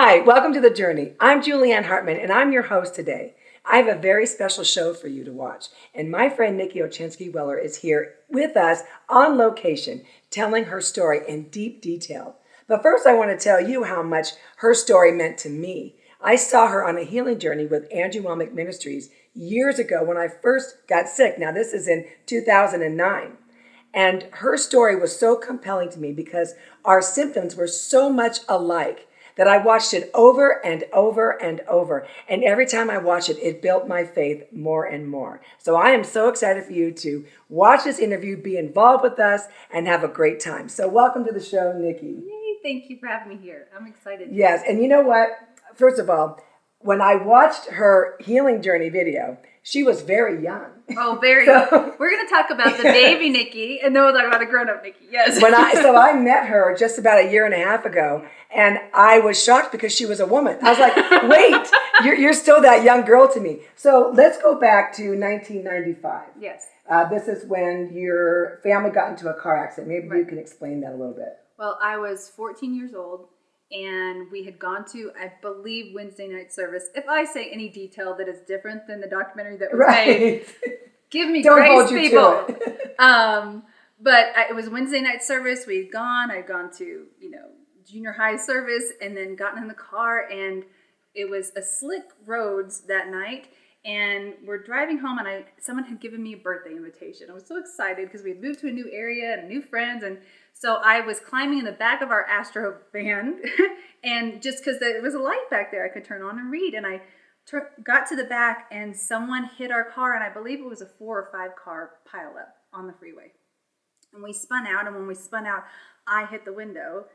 Hi, welcome to The Journey. I'm Julieann Hartman, and I'm your host today. I have a very special show for you to watch, and my friend Niki Ochenski is here with us on location, telling her story in deep detail. But first, I want to tell you how much her story meant to me. I saw her on a healing journey with Wommack Ministries years ago when I first got sick. Now, this is in 2009. And her story was so compelling to me because our symptoms were so much alike that I watched it over and over and over. And every time I watched it, it built my faith more and more. So I am so excited for you to watch this interview, be involved with us, and have a great time. So welcome to the show, Niki. Yay, thank you for having me here. I'm excited. Yes, and you know what? First of all, when I watched her healing journey video, she was very young. Oh, very. So, we're going to talk about the baby Niki, and then we'll talk about the grown-up Niki. Yes. So I met her just about a year and a half ago, and I was shocked because she was a woman. I was like, wait, you're still that young girl to me. So let's go back to 1995. Yes. This is when your family got into a car accident. Maybe you can explain that a little bit. Well, I was 14 years old, and we had gone to, I believe, Wednesday night service. If I say any detail that is different than the documentary that was made, give me grace, people. But it was Wednesday night service. I'd gone to, junior high service, and then gotten in the car, and it was a slick roads that night. And we're driving home, and someone had given me a birthday invitation. I was so excited because we had moved to a new area and new friends, and so I was climbing in the back of our Astro van, and just because there was a light back there I could turn on and read, and I got to the back, and someone hit our car, and I believe it was a 4 or 5 car pileup on the freeway. And we spun out, and when we spun out, I hit the window.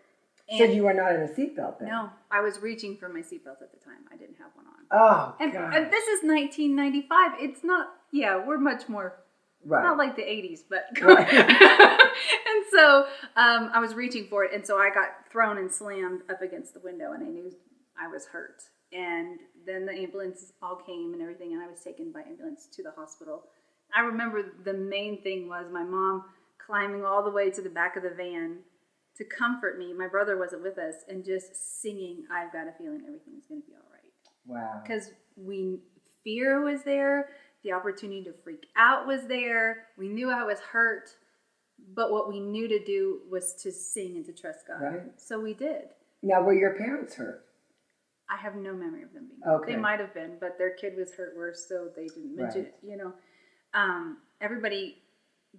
And so you were not in a seatbelt then? No, I was reaching for my seatbelt at the time. I didn't have one on. Oh, and this is 1995. It's not, we're much more, not like the 80s, but. And so I was reaching for it, and so I got thrown and slammed up against the window, and I knew I was hurt. And then the ambulance all came and everything, and I was taken by ambulance to the hospital. I remember the main thing was my mom climbing all the way to the back of the van to comfort me. My brother wasn't with us, and just singing, "I've got a feeling everything's going to be all right." Wow. Because fear was there, the opportunity to freak out was there. We knew I was hurt, but what we knew to do was to sing and to trust God. Right. So we did. Now, were your parents hurt? I have no memory of them being hurt. They might have been, but their kid was hurt worse, so they didn't mention it. Everybody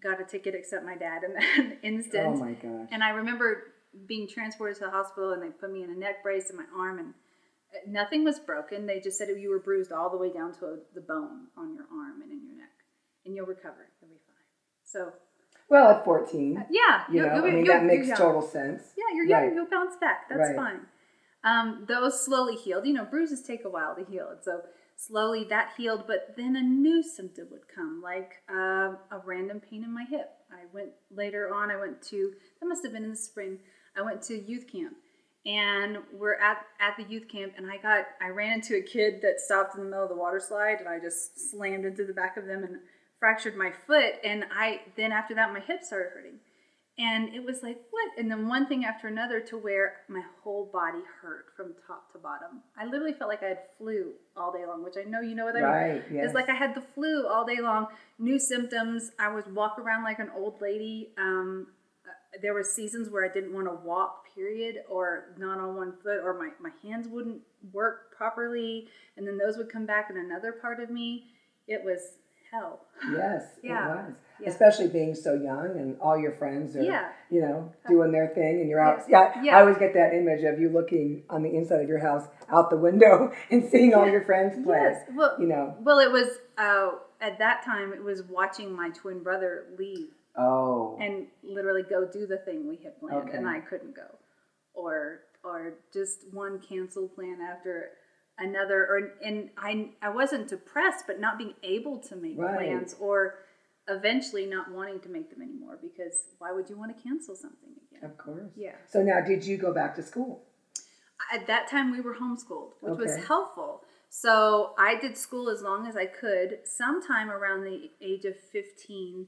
got a ticket except my dad in that instant. Oh my gosh. And I remember being transported to the hospital, and they put me in a neck brace in my arm, and nothing was broken. They just said you were bruised all the way down to the bone on your arm and in your neck, and you'll recover. You'll be fine. So. Well, at 14. That makes total sense. Yeah, you're young. Right. You'll bounce back. That's right. Fine. Those slowly healed. Bruises take a while to heal. And so slowly that healed, but then a new symptom would come, like a random pain in my hip. That must have been in the spring, I went to youth camp. And we're at the youth camp, and I ran into a kid that stopped in the middle of the water slide, and I just slammed into the back of them and fractured my foot. And then after that, my hip started hurting. And it was like, what? And then one thing after another, to where my whole body hurt from top to bottom. I literally felt like I had flu all day long, which I know you know what I mean. Right, yes. It's like I had the flu all day long, new symptoms. I was walking around like an old lady. There were seasons where I didn't want to walk, period, or not on one foot, or my hands wouldn't work properly. And then those would come back in another part of me. It was hell. Yes, it was. Yeah. Especially being so young, and all your friends are, doing their thing, and you're out. I always get that image of you looking on the inside of your house out the window and seeing all your friends play. Yes. Well, it was, at that time, it was watching my twin brother leave. Oh. And literally go do the thing we had planned, and I couldn't go. Or just one canceled plan after another, and I wasn't depressed, but not being able to make plans, or eventually not wanting to make them anymore, because why would you want to cancel something again? Of course. Yeah. So now, did you go back to school? At that time, we were homeschooled, which was helpful. So I did school as long as I could. Sometime around the age of 15,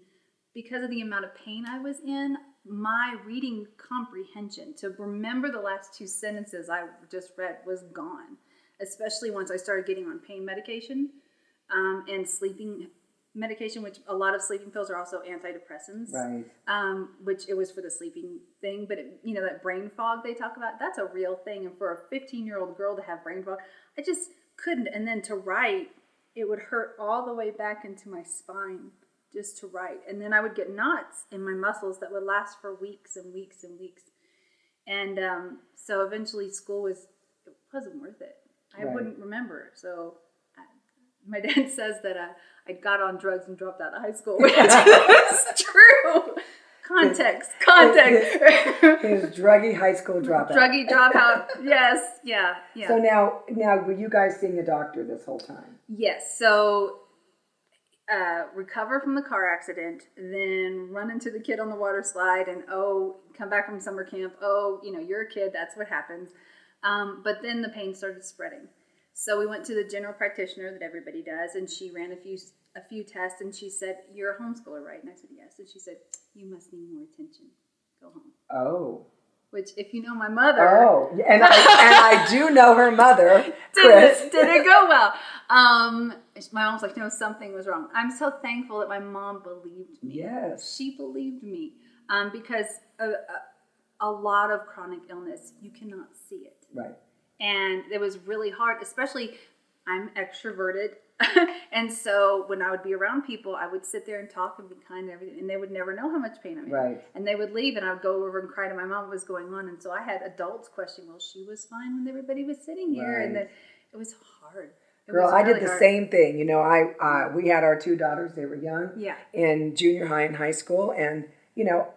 because of the amount of pain I was in, my reading comprehension to remember the last two sentences I just read was gone, especially once I started getting on pain medication and sleeping medication, which a lot of sleeping pills are also antidepressants, right? Which it was for the sleeping thing, but that brain fog they talk about, that's a real thing. And for a 15-year-old girl to have brain fog, I just couldn't. And then to write, it would hurt all the way back into my spine just to write. And then I would get knots in my muscles that would last for weeks and weeks and weeks. And so eventually school wasn't worth it. I wouldn't remember. So my dad says that I got on drugs and dropped out of high school. It's true. Context. His druggy high school dropout. Druggy dropout. Yes. Yeah. So now were you guys seeing a doctor this whole time? Yes. So recover from the car accident, then run into the kid on the water slide, and come back from summer camp. You're a kid. That's what happens. But then the pain started spreading. So we went to the general practitioner that everybody does, and she ran a few tests, and she said, "You're a homeschooler, right?" And I said, "Yes." And she said, "You must need more attention. Go home." Oh. Which, if you know my mother... Oh, and I do know her mother, Chris. Didn't go well. My mom's like, no, something was wrong. I'm so thankful that my mom believed me. Yes. She believed me because a lot of chronic illness, you cannot see it. Right. And it was really hard, especially I'm extroverted. And so when I would be around people, I would sit there and talk and be kind and everything, and they would never know how much pain I'm in. Right. And they would leave, and I would go over and cry to my mom what was going on. And so I had adults question, well, she was fine when everybody was sitting here. Right. And then it was hard. Girl, I did the same thing. We had our two daughters. They were young. Yeah. In junior high and high school, and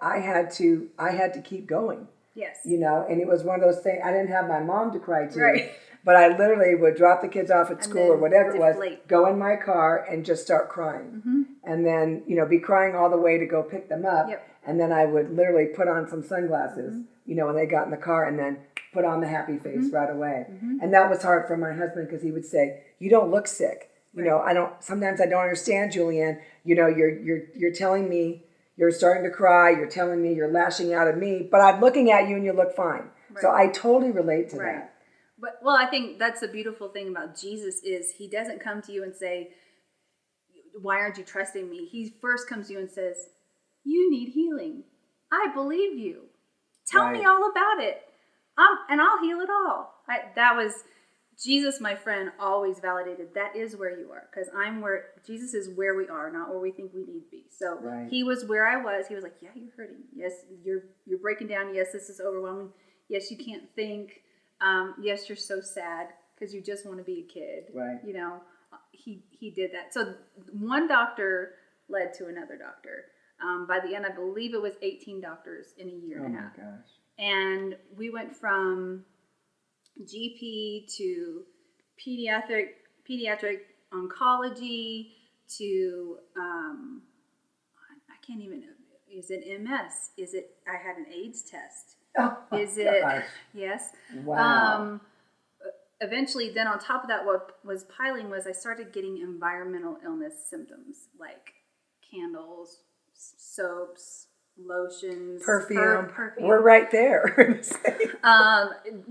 I had to keep going. Yes. And it was one of those things. I didn't have my mom to cry to, right. But I literally would drop the kids off at school or whatever it was, go in my car and just start crying, and then be crying all the way to go pick them up, and then I would literally put on some sunglasses, when they got in the car, and then put on the happy face right away, and that was hard for my husband because he would say, "You don't look sick." Sometimes I don't understand, Julieann. You're telling me you're starting to cry. You're telling me you're lashing out at me, but I'm looking at you and you look fine. Right. So I totally relate to that. But I think that's the beautiful thing about Jesus is he doesn't come to you and say, "Why aren't you trusting me?" He first comes to you and says, "You need healing. I believe you. Tell me all about it, and I'll heal it all." That was Jesus, my friend, always validated that is where you are, because Jesus is where we are, not where we think we need to be. So he was where I was. He was like, "Yeah, you're hurting. Yes, you're breaking down. Yes, this is overwhelming. Yes, you can't think. Yes, you're so sad because you just want to be a kid." Right. He did that. So one doctor led to another doctor. By the end, I believe it was 18 doctors in a year and a half. Oh my gosh. And we went from GP to pediatric oncology to I can't even know. Is it MS? Is it? I had an AIDS test. Oh, is gosh. it? Yes. Wow. Eventually, then on top of that, what was piling was I started getting environmental illness symptoms like candles, soaps, lotions, perfume. We're right there.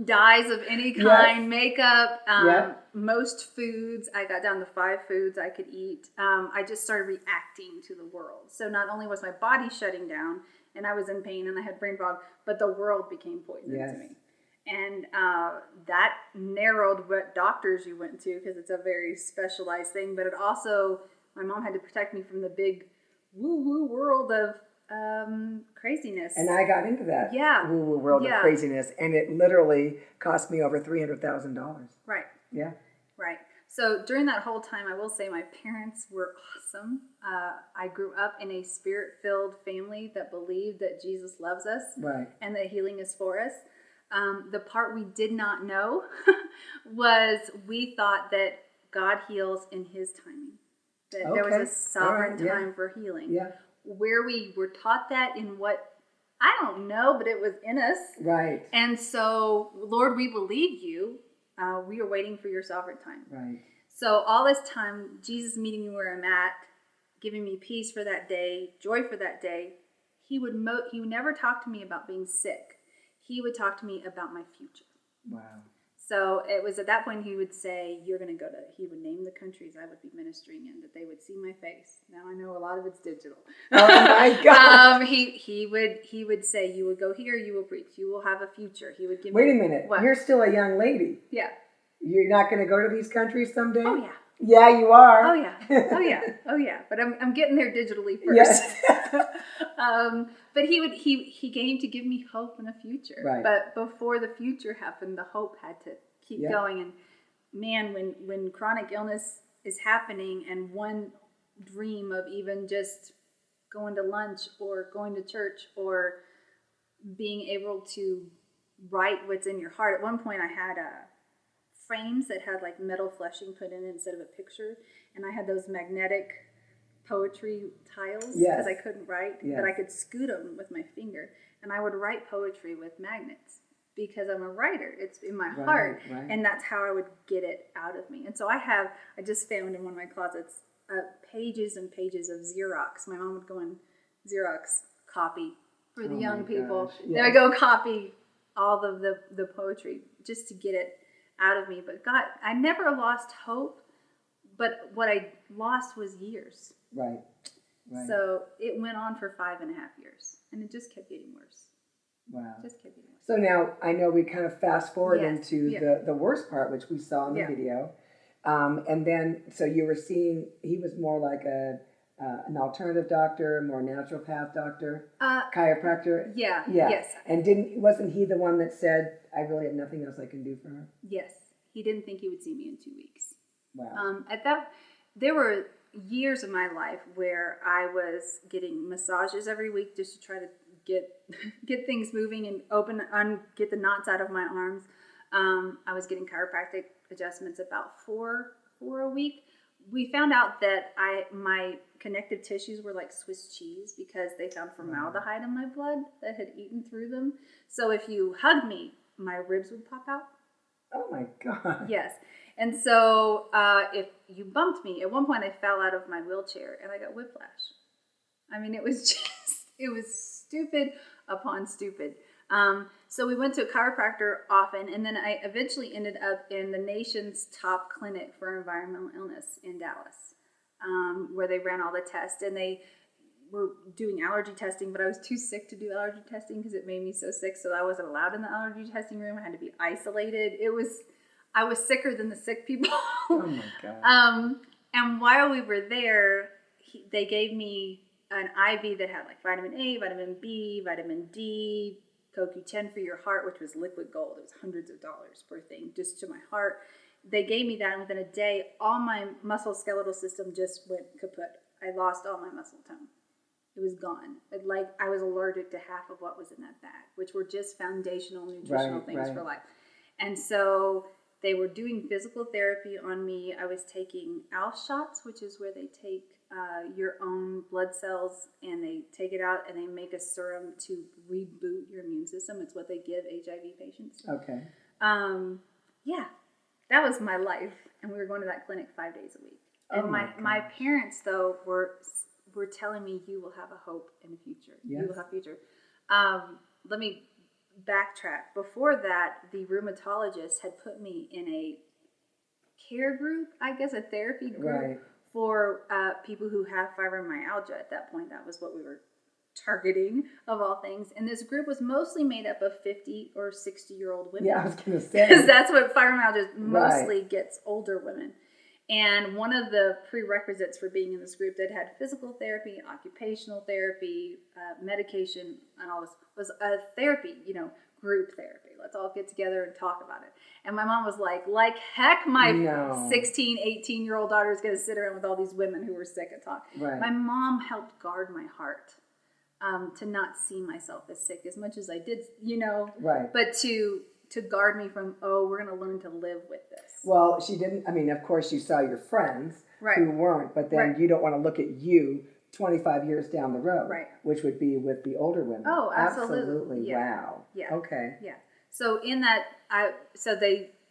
Dyes of any kind, makeup, most foods. I got down to 5 foods I could eat. I just started reacting to the world. So not only was my body shutting down and I was in pain and I had brain fog, but the world became poison to me. And that narrowed what doctors you went to because it's a very specialized thing. But it also, my mom had to protect me from the big woo-woo world of craziness. And I got into that woo-woo world of craziness, and it literally cost me over $300,000. Right. Yeah. Right. So during that whole time, I will say my parents were awesome. I grew up in a spirit-filled family that believed that Jesus loves us and that healing is for us. The part we did not know was we thought that God heals in his timing. That there was a sovereign time for healing. Yeah. Where we were taught that in what, I don't know, but it was in us. Right. And so, Lord, we believe you. We are waiting for your sovereign time. Right. So all this time, Jesus meeting me where I'm at, giving me peace for that day, joy for that day, he would never talk to me about being sick. He would talk to me about my future. Wow. So it was at that point he would say, he would name the countries I would be ministering in, that they would see my face. Now I know a lot of it's digital. Oh my God. He would say, you will go here, you will preach, you will have a future. He would give Wait me... a minute. What? You're still a young lady. Yeah. You're not going to go to these countries someday? Oh, yeah. Yeah, you are. Oh, yeah. Oh, yeah. Oh, yeah. But I'm getting there digitally first. Yes. But he came to give me hope and a future. Right. But before the future happened, the hope had to keep going. And man, when chronic illness is happening and one dream of even just going to lunch or going to church or being able to write what's in your heart. At one point I had frames that had like metal fleshing put in it instead of a picture. And I had those magnetic poetry tiles because I couldn't write, but I could scoot them with my finger. And I would write poetry with magnets because I'm a writer. It's in my heart. Right. And that's how I would get it out of me. And so I just found in one of my closets pages and pages of Xerox. My mom would go and Xerox copy for the young people. Yes. Then I go copy all of the poetry just to get it out of me. But God, I never lost hope, but what I lost was years. Right. So it went on for 5.5 years, and it just kept getting worse. Wow. Just kept getting worse. So now I know we kind of fast forward into the worst part, which we saw in the video. And then, so you were seeing, he was more like an alternative doctor, more naturopath doctor, chiropractor. Yeah. Yes. And wasn't he the one that said, I really have nothing else I can do for her? Yes. He didn't think he would see me in 2 weeks. Wow. There were years of my life where I was getting massages every week just to try to get things moving and get the knots out of my arms. I was getting chiropractic adjustments about four a week. We found out that my connective tissues were like Swiss cheese because they found formaldehyde in my blood that had eaten through them. So if you hugged me, my ribs would pop out. Oh my God. Yes. And so if you bumped me, at one point I fell out of my wheelchair and I got whiplash. I mean, it was stupid upon stupid. So we went to a chiropractor often, and then I eventually ended up in the nation's top clinic for environmental illness in Dallas, where they ran all the tests, and they were doing allergy testing, but I was too sick to do allergy testing because it made me so sick, so I wasn't allowed in the allergy testing room. I had to be isolated. I was sicker than the sick people. Oh my God. And while we were there, they gave me an IV that had like vitamin A, vitamin B, vitamin D, CoQ10 for your heart, which was liquid gold. It was hundreds of dollars per thing just to my heart. They gave me that, and within a day, all my musculoskeletal system just went kaput. I lost all my muscle tone. It was gone. I was allergic to half of what was in that bag, which were just foundational nutritional things for life. And so they were doing physical therapy on me. I was taking ALS shots, which is where they take your own blood cells and they take it out and they make a serum to reboot your immune system. It's what they give HIV patients. Okay. Yeah, that was my life. And we were going to that clinic 5 days a week. And my parents, though, were telling me, you will have a hope in the future. Yes. You will have a future. Let me backtrack. Before that, the rheumatologist had put me in a care group, I guess, a therapy group for people who have fibromyalgia. At that point, that was what we were targeting, of all things. And this group was mostly made up of 50 or 60-year-old women. Yeah, I was going to say. Because that's what fibromyalgia mostly gets, older women. And one of the prerequisites for being in this group that had physical therapy, occupational therapy, medication, and all this was a therapy, group therapy. Let's all get together and talk about it. And my mom was like heck, my 16, 18-year-old daughter is going to sit around with all these women who were sick and talk. Right. My mom helped guard my heart to not see myself as sick as much as I did, but to guard me from, we're going to learn to live with this. Well, she didn't, of course you saw your friends who weren't, but then you don't want to look at you 25 years down the road, which would be with the older women. Oh, absolutely. Yeah. Wow. Yeah. Okay. Yeah. So in that,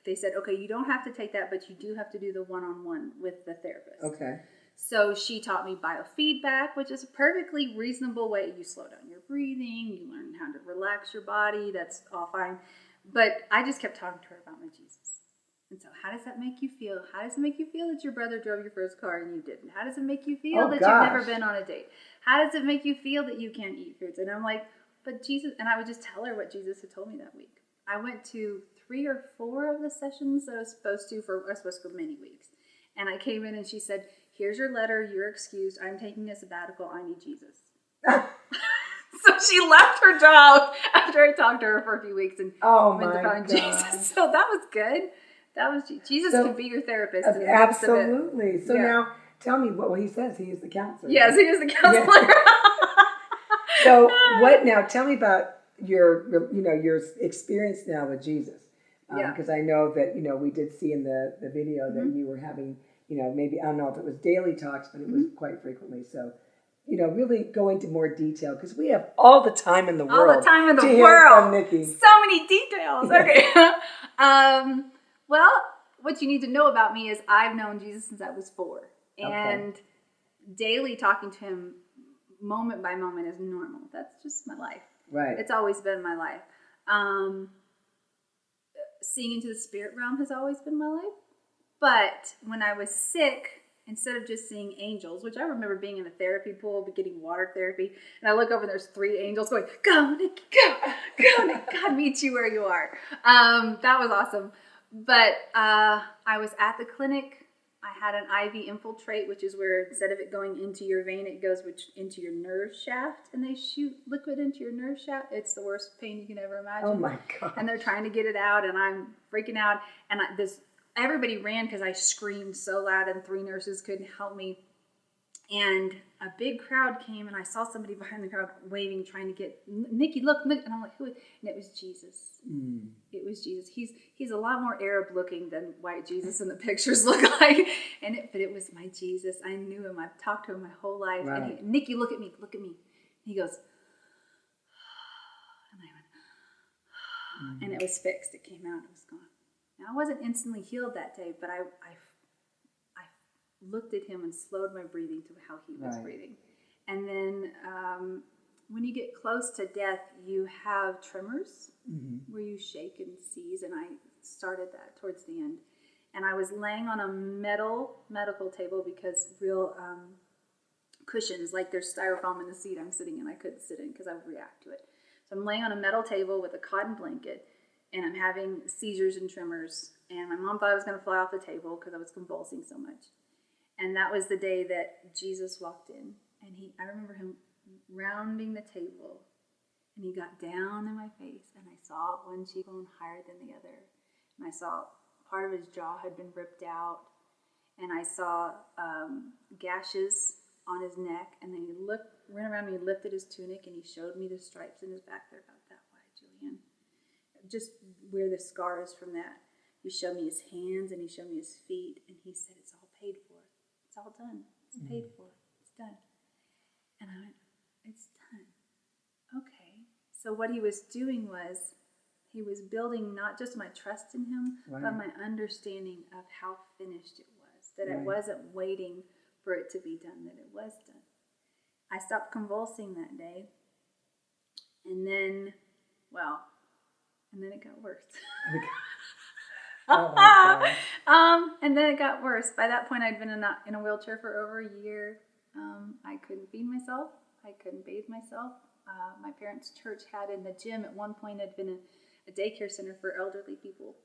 they said, okay, you don't have to take that, but you do have to do the one-on-one with the therapist. Okay. So she taught me biofeedback, which is a perfectly reasonable way. You slow down your breathing, you learn how to relax your body. That's all fine. But I just kept talking to her about my Jesus. And so how does that make you feel? How does it make you feel that your brother drove your first car and you didn't? How does it make you feel that you've never been on a date? How does it make you feel that you can't eat foods? And I'm like, but Jesus, and I would just tell her what Jesus had told me that week. I went to 3 or 4 of the sessions that I was supposed to go many weeks. And I came in and she said, here's your letter, you're excused. I'm taking a sabbatical. I need Jesus. So she left her job after I talked to her for a few weeks and went to find Jesus. So that was good. That was Jesus can be your therapist. Absolutely. So now tell me what he says. He is the counselor. Yes, he is the counselor. So what now? Tell me about your experience now with Jesus. Because I know that we did see in the video that you were having maybe I don't know if it was daily talks, but it was quite frequently. So really go into more detail because we have all the time in the world. All the time in the to world. Hear from Niki. So many details. Okay. Well, what you need to know about me is I've known Jesus since I was 4. And daily talking to him moment by moment is normal. That's just my life. Right. It's always been my life. Seeing into the spirit realm has always been my life. But when I was sick, instead of just seeing angels, which I remember being in a therapy pool, getting water therapy, and I look over and there's 3 angels going, go, Niki, go, Niki, God meets you where you are. That was awesome. But I was at the clinic. I had an IV infiltrate, which is where instead of it going into your vein, it goes into your nerve shaft, and they shoot liquid into your nerve shaft. It's the worst pain you can ever imagine. Oh my God. And they're trying to get it out, and I'm freaking out. And everybody ran because I screamed so loud, and 3 nurses couldn't help me. And a big crowd came, and I saw somebody behind the crowd waving, trying to get, Niki, look, and I'm like, who? And it was Jesus. It was Jesus. He's a lot more Arab looking than white Jesus in the pictures look like. But it was my Jesus. I knew him. I've talked to him my whole life. Right. And Niki, look at me. And he goes, and I went, and it was fixed. It came out. It was gone. Now, I wasn't instantly healed that day, but I looked at him and slowed my breathing to how he was breathing. And then when you get close to death, you have tremors where you shake and seize. And I started that towards the end. And I was laying on a medical table because real cushions, like there's styrofoam in the seat I'm sitting in, I couldn't sit in because I would react to it. So I'm laying on a metal table with a cotton blanket, and I'm having seizures and tremors. And my mom thought I was going to fly off the table because I was convulsing so much. And that was the day that Jesus walked in. And I remember him rounding the table. And he got down in my face. And I saw one cheekbone higher than the other. And I saw part of his jaw had been ripped out. And I saw gashes on his neck. And then ran around me, lifted his tunic, and he showed me the stripes in his back. They're about that wide, Julieann. Just where the scar is from that. He showed me his hands and he showed me his feet. And he said, it's all paid for. It's all done. It's paid for. It's done. And I went, it's done. Okay. So what he was doing was he was building not just my trust in him, but my understanding of how finished it was. That I wasn't waiting for it to be done, that it was done. I stopped convulsing that day. And then, it got worse. And then it got worse. By that point, I'd been in a wheelchair for over a year. I couldn't feed myself. I couldn't bathe myself. My parents' church had in the gym at one point had been a daycare center for elderly people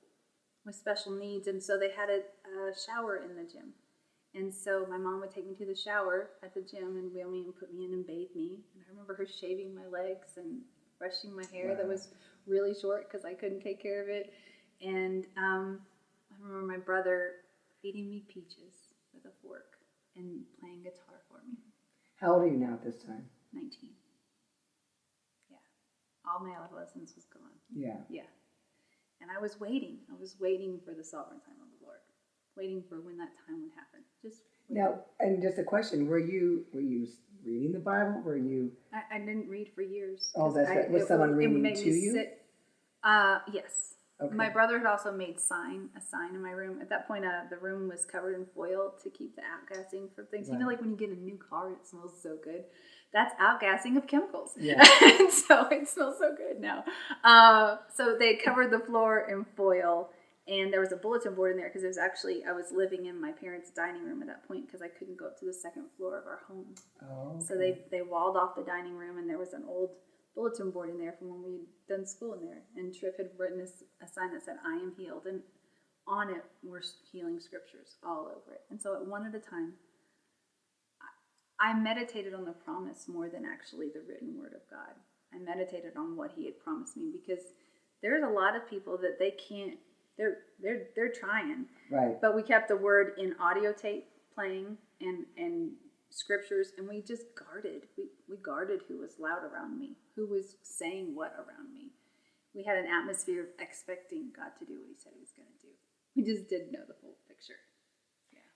with special needs, and so they had a shower in the gym. And so my mom would take me to the shower at the gym and wheel me and put me in and bathe me. And I remember her shaving my legs and brushing my hair that was really short because I couldn't take care of it. And I remember my brother feeding me peaches with a fork and playing guitar for me. How old are you now at this time? 19. Yeah. All my adolescence was gone. Yeah. Yeah. And I was waiting. I was waiting for the sovereign time of the Lord. Waiting for when that time would happen. Now, and just a question, were you reading the Bible? Were you? I didn't read for years. Oh, that's right. Was someone reading to you? Yes. Okay. My brother had also made a sign in my room. At that point, the room was covered in foil to keep the outgassing from things. Right. You know, like when you get a new car, it smells so good. That's outgassing of chemicals. Yeah. And so it smells so good now. So they covered the floor in foil, and there was a bulletin board in there because I was living in my parents' dining room at that point because I couldn't go up to the second floor of our home. Oh, okay. So they walled off the dining room, and there was an old bulletin board in there from when we'd done school in there. And Tripp had written a sign that said, "I am healed." And on it were healing scriptures all over it. And so at one at a time, I meditated on the promise more than actually the written word of God. I meditated on what he had promised me because there's a lot of people that they can't, they're trying. Right. But we kept the word in audio tape playing and scriptures, and we just guarded. We guarded who was loud around me, who was saying what around me. We had an atmosphere of expecting God to do what he said he was going to do. We just didn't know the full picture.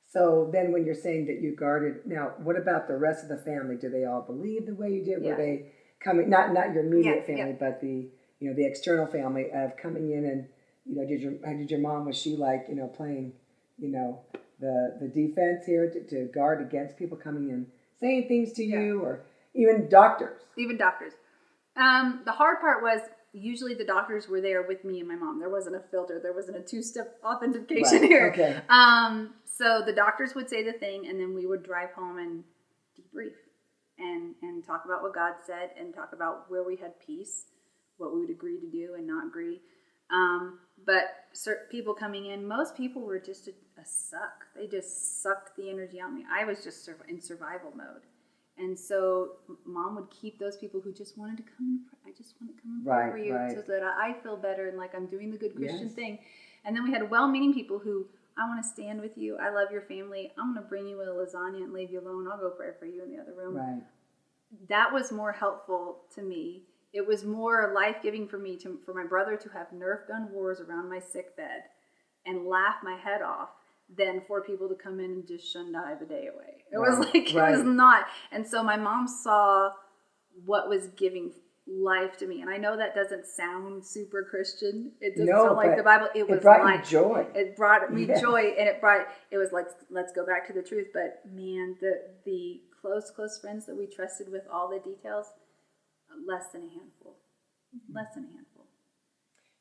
So then when you're saying that you guarded, now what about the rest of the family? Do they all believe the way you did? Yeah. Were they coming, not your immediate family, but the external family of coming in and, did your mom, was she like, playing, the defense here to guard against people coming in, saying things to you, or even doctors? Even doctors. The hard part was usually the doctors were there with me and my mom. There wasn't a filter. There wasn't a two-step authentication here. Okay. So the doctors would say the thing, and then we would drive home and debrief and talk about what God said and talk about where we had peace, what we would agree to do and not agree. But certain people coming in, most people were just a suck. They just sucked the energy out of me. I was just in survival mode. And so mom would keep those people who just wanted to come. I just want to come and pray for you so that I feel better and like I'm doing the good Christian thing. And then we had well-meaning people who, I want to stand with you. I love your family. I'm going to bring you a lasagna and leave you alone. I'll go pray for you in the other room. Right. That was more helpful to me. It was more life-giving for me, for my brother to have Nerf gun wars around my sick bed and laugh my head off than for people to come in and just shundai the day away. It was like, it was not. And so my mom saw what was giving life to me. And I know that doesn't sound super Christian. It doesn't sound like the Bible. It brought me joy. It brought me joy, and it was like, let's go back to the truth. But man, the close friends that we trusted with all the details, less than a handful. Less than a handful.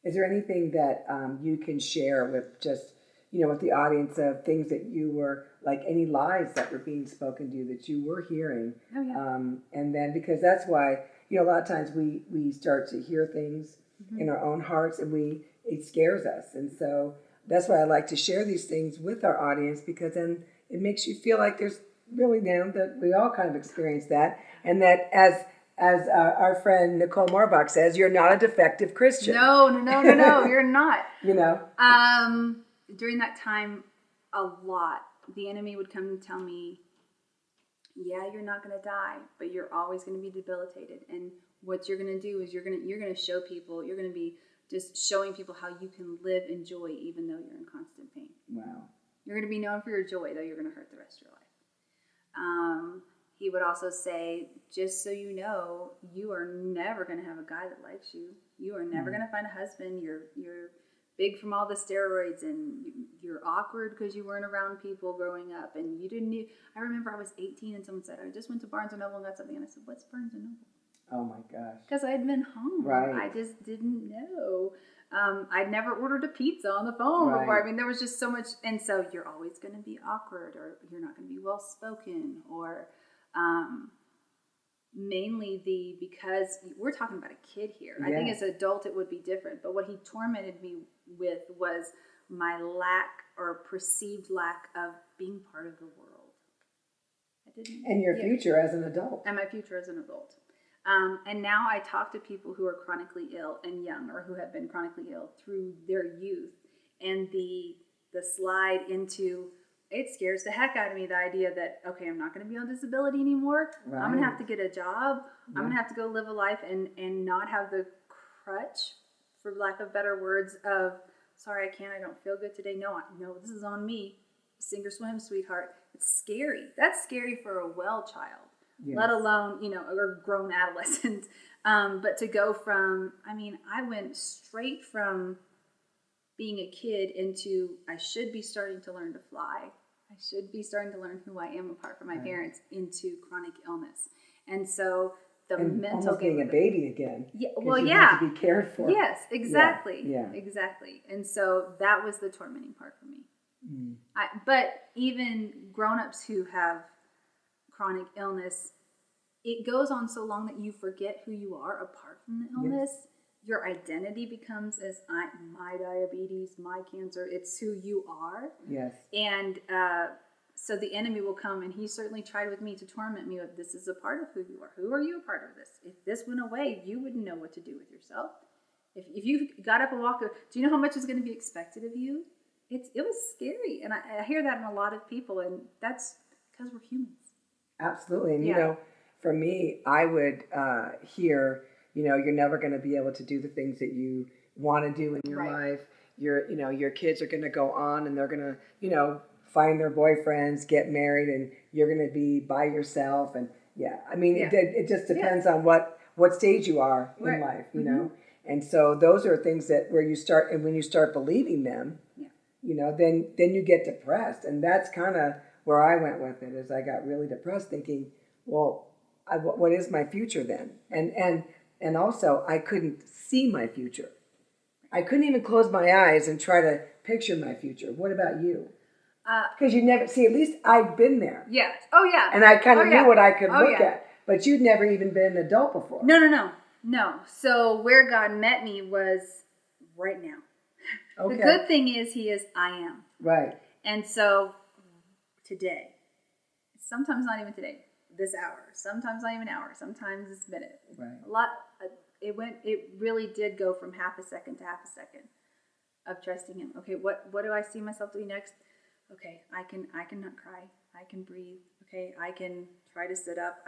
Is there anything that you can share with just, with the audience of things that you were, like any lies that were being spoken to you that you were hearing? Oh, yeah. And then, because that's why, a lot of times we start to hear things in our own hearts and it scares us. And so that's why I like to share these things with our audience, because then it makes you feel like there's really that we all kind of experience that. And that as our friend Nichole Marbach says, you're not a defective Christian. No, you're not. During that time, a lot, the enemy would come and tell me, yeah, you're not going to die, but you're always going to be debilitated. And what you're going to do is you're going to show people, you're going to be just showing people how you can live in joy even though you're in constant pain. Wow. You're going to be known for your joy, though you're going to hurt the rest of your life. He would also say, just so you know, you are never going to have a guy that likes you. You are never going to find a husband. You're big from all the steroids, and you're awkward because you weren't around people growing up, and you didn't need. I remember I was 18 and someone said, I just went to Barnes & Noble and got something, and I said, what's Barnes & Noble? Oh my gosh. Because I had been home. Right. I just didn't know. I'd never ordered a pizza on the phone before. I mean, there was just so much, and so you're always going to be awkward, or you're not going to be well-spoken, or mainly because we're talking about a kid here. Yeah. I think as an adult it would be different, but what he tormented me with was my lack or perceived lack of being part of the world. And your future as an adult. And my future as an adult. And now I talk to people who are chronically ill and young, or who have been chronically ill through their youth, and the slide into, it scares the heck out of me, the idea that, okay, I'm not going to be on disability anymore. Right. I'm going to have to get a job. Yeah. I'm going to have to go live a life and not have the crutch, for lack of better words, of, sorry, I don't feel good today. No, this is on me. Sink or swim, sweetheart. It's scary. That's scary for a well child, yes. Let alone, a grown adolescent. But to go from, I went straight from being a kid into I should be starting to learn to fly. I should be starting to learn who I am apart from my parents into chronic illness. And so the mental almost being a baby again. Yeah, you have to be cared for. Yes, exactly. Yeah. Exactly. And so that was the tormenting part for me. But even grown-ups who have chronic illness, it goes on so long that you forget who you are apart from the illness. Yes. Your identity becomes as my diabetes, my cancer. It's who you are. Yes. And so the enemy will come, and he certainly tried with me to torment me with, this is a part of who you are. Who are you a part of this? If this went away, you wouldn't know what to do with yourself. If you got up and walked, do you know how much is going to be expected of you? It was scary. And I hear that in a lot of people, and that's because we're humans. Absolutely. And, for me, I would hear, you're never going to be able to do the things that you want to do in your life. Your kids are going to go on and they're going to, find their boyfriends, get married, and you're going to be by yourself. And it just depends on what stage you are in life, you know. And so those are things that where you start, and when you start believing them, then you get depressed. And that's kind of where I went with it, is I got really depressed thinking, well, what is my future then? And also I couldn't see my future. I couldn't even close my eyes and try to picture my future. What about you? Because you never see, at least I'd been there. Yeah. Oh, yeah. And I kind of knew what I could look at. But you'd never even been an adult before. No. So where God met me was right now. Okay. The good thing is he is I am. Right. And so today, sometimes not even today, this hour, sometimes not even hour, sometimes this minute. Right. It really did go from half a second to half a second of trusting him. Okay, what do I see myself doing next? Okay, I can not cry. I can breathe. Okay, I can try to sit up.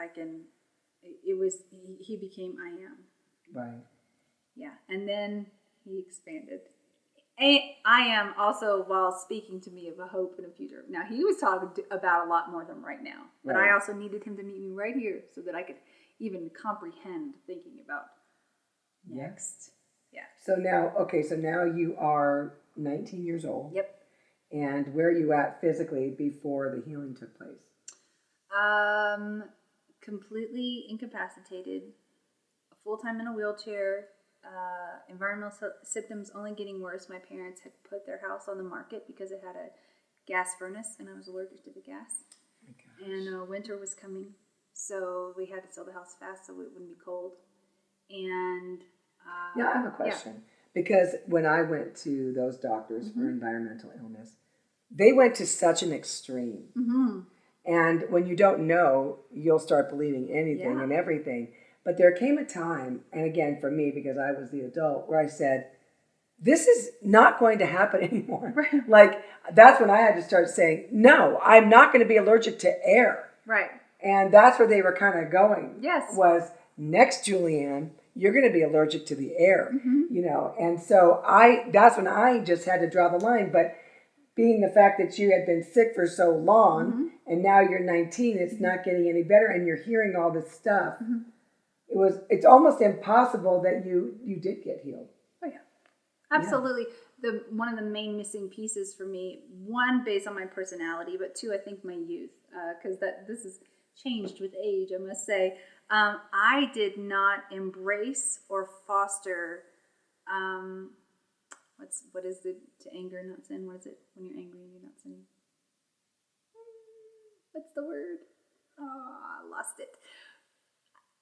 He became I am. Right. Yeah, and then he expanded. I am also, while speaking to me of a hope and a future. Now, he was talking about a lot more than right now. But I also needed him to meet me right here so that I could even comprehend thinking about next. Yeah. So now you are 19 years old. Yep. And where are you at physically before the healing took place? Completely incapacitated, full-time in a wheelchair, environmental symptoms only getting worse. My parents had put their house on the market because it had a gas furnace, and I was allergic to the gas. And winter was coming, so we had to sell the house fast so it wouldn't be cold. And I have a question. Yeah. Because when I went to those doctors for environmental illness, they went to such an extreme. Mm-hmm. And when you don't know, you'll start believing anything and everything. But there came a time, and again for me, because I was the adult, where I said, this is not going to happen anymore. Right. Like, that's when I had to start saying, no, I'm not going to be allergic to air. Right. And that's where they were kind of going. Yes. Was, next, Julieann, you're going to be allergic to the air, and so that's when I just had to draw the line. But being the fact that you had been sick for so long and now you're 19, it's not getting any better, and you're hearing all this stuff. It's almost impossible that you did get healed. Oh yeah, absolutely. Yeah. One of the main missing pieces for me, one, based on my personality, but two, I think my youth, because this has changed with age, I must say. I did not embrace or foster, what is it, to anger and not sin? What is it when you're angry and you're not sinning? What's the word? Oh, I lost it.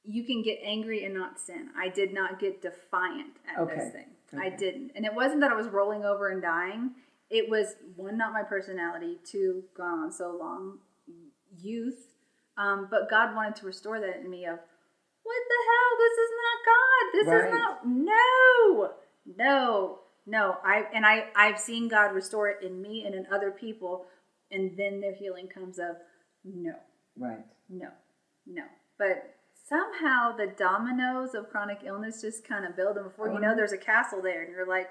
You can get angry and not sin. I did not get defiant at this thing. Okay. I didn't. And it wasn't that I was rolling over and dying. It was, one, not my personality, two, gone on so long, youth. But God wanted to restore that in me of, what the hell? This is not God. This is not, no. I've seen God restore it in me and in other people, and then their healing comes of, no. Right. No. But somehow the dominoes of chronic illness just kind of build, and before you know, there's a castle there, and you're like,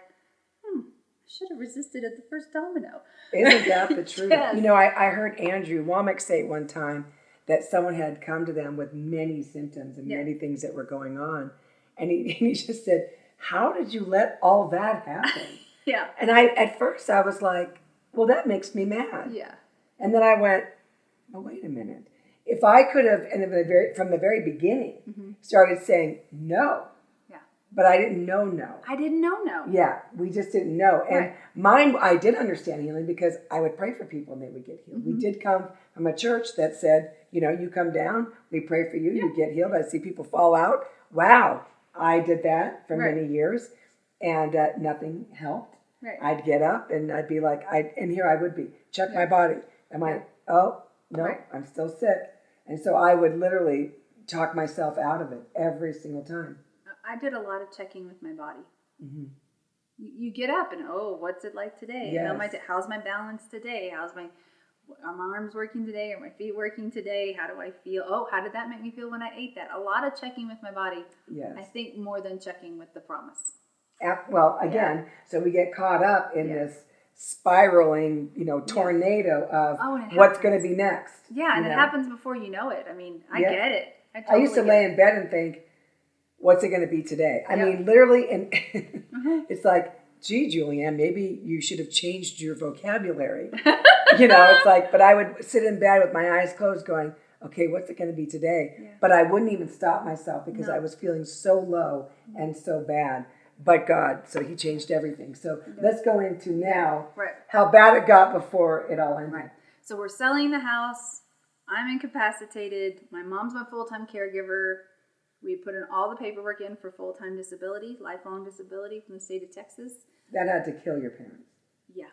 I should have resisted at the first domino. Isn't that the truth? Yes. I heard Andrew Wommack say one time that someone had come to them with many symptoms and many things that were going on. And he just said, how did you let all that happen? Yeah. And at first I was like, well, that makes me mad. Yeah. And then I went, oh, wait a minute. If I could have, and from the very beginning, started saying no. Yeah. But I didn't know no. I didn't know no. Yeah, we just didn't know. And mine, I did understand healing because I would pray for people and they would get healed. We did come from a church that said, you come down, we pray for you, you get healed. I see people fall out. Wow, I did that for many years and nothing helped. Right. I'd get up and I'd be like, and here I would be, check my body. Am I, oh, no, I'm still sick. And so I would literally talk myself out of it every single time. I did a lot of checking with my body. Mm-hmm. You get up and, what's it like today? Yes. How's my balance today? Are my arms working today? Are my feet working today? How do I feel? Oh, how did that make me feel when I ate that? A lot of checking with my body. Yes. I think more than checking with the promise. Well, again, so we get caught up in this spiraling, tornado of what's going to be next. Yeah, and it happens before you know it. I mean, I get it. I used to lay in bed and think, what's it going to be today? I mean, literally, and it's like, gee, Julieann, maybe you should have changed your vocabulary. It's like, but I would sit in bed with my eyes closed going, okay, what's it going to be today? Yeah. But I wouldn't even stop myself because I was feeling so low and so bad. But God, so he changed everything. So let's go into now how bad it got before it all ended. Right. So we're selling the house. I'm incapacitated. My mom's my full-time caregiver. We put in all the paperwork in for full-time disability, lifelong disability from the state of Texas. That had to kill your parents. Yeah.